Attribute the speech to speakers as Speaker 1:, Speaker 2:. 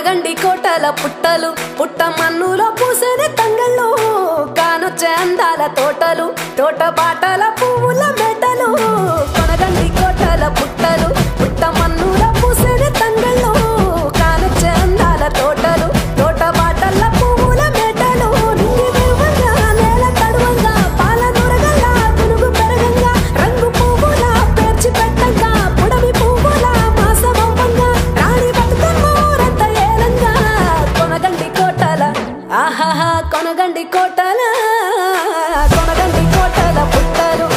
Speaker 1: కొనగండి కోటల పుట్టలు పుట్ట మన్నులో పూసేనే తంగళ్ళు కానొచ్చే అందాల తోటలు తోట బాటల పువ్వుల మెటలు కొనగండి కోటల పుట్టలు పుట్ట మన్నులో పూసేనే తంగళ్ళు కానొచ్చే అందాల తోటలు తోట బాటల పువ్వుల మెటలు నింగి విరువంగా నేల తడువంగా పాల నూరగల్లా పునుగు పెరగంగా రంగు పువ్వుల పేర్చి పెట్టంగా పుడమి పువ్వుల మాసవంగా రాణి బతుకమ్మూరంత ఏలంగా కొనగండి కోటల ఆహాహా కొనగండి కోటల పుట్టలు